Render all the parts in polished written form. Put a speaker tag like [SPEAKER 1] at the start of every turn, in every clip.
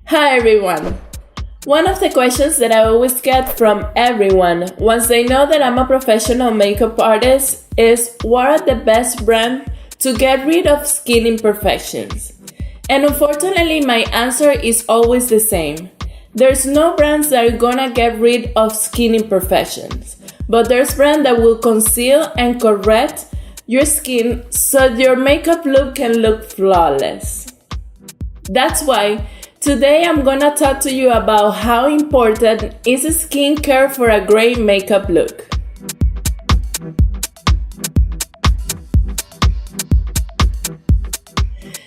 [SPEAKER 1] Hi everyone! One of the questions that I always get from everyone once they know that I'm a professional makeup artist is what are the best brands to get rid of skin imperfections? And unfortunately my answer is always the same. There's no brands that are gonna get rid of skin imperfections, but there's brands that will conceal and correct your skin so your makeup look can look flawless. That's why today I'm gonna talk to you about how important is skincare for a great makeup look.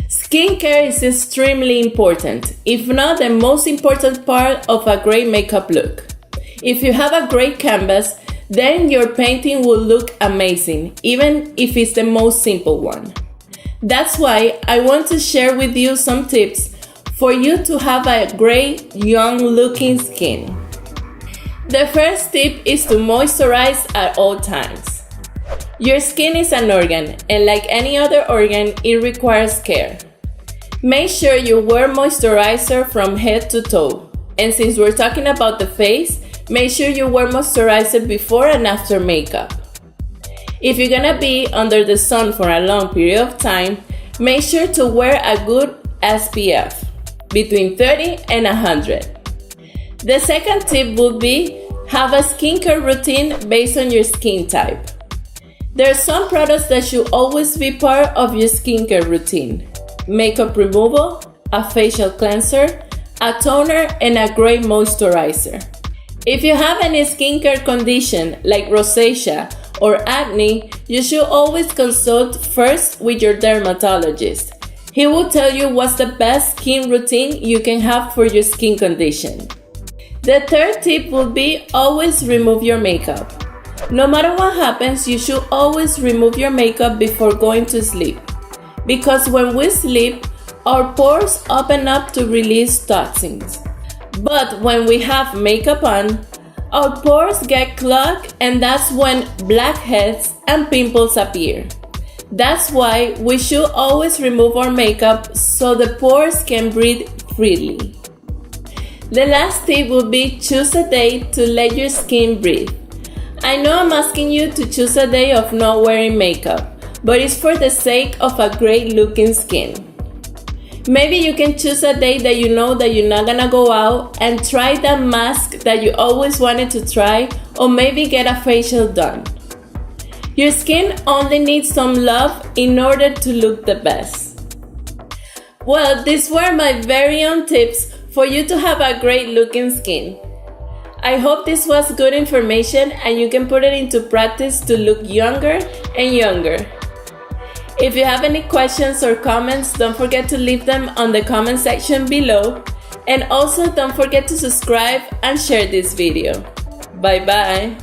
[SPEAKER 1] Skincare is extremely important, if not the most important part of a great makeup look. If you have a great canvas, then your painting will look amazing, even if it's the most simple one. That's why I want to share with you some tips for you to have a great, young-looking skin. The first tip is to moisturize at all times. Your skin is an organ, and like any other organ, it requires care. Make sure you wear moisturizer from head to toe. And since we're talking about the face, make sure you wear moisturizer before and after makeup. If you're gonna be under the sun for a long period of time, make sure to wear a good SPF. Between 30 and 100. The second tip would be have a skincare routine based on your skin type. There are some products that should always be part of your skincare routine. Makeup removal, a facial cleanser, a toner, and a great moisturizer. If you have any skincare condition like rosacea or acne, you should always consult first with your dermatologist. He will tell you what's the best skin routine you can have for your skin condition. The third tip would be always remove your makeup. No matter what happens, you should always remove your makeup before going to sleep. Because when we sleep, our pores open up to release toxins. But when we have makeup on, our pores get clogged and that's when blackheads and pimples appear. That's why we should always remove our makeup so the pores can breathe freely. The last tip would be choose a day to let your skin breathe. I know I'm asking you to choose a day of not wearing makeup, but it's for the sake of a great looking skin. Maybe you can choose a day that you know that you're not gonna go out and try that mask that you always wanted to try, or maybe get a facial done. Your skin only needs some love in order to look the best. Well, these were my very own tips for you to have a great looking skin. I hope this was good information and you can put it into practice to look younger and younger. If you have any questions or comments, don't forget to leave them on the comment section below. And also don't forget to subscribe and share this video. Bye bye.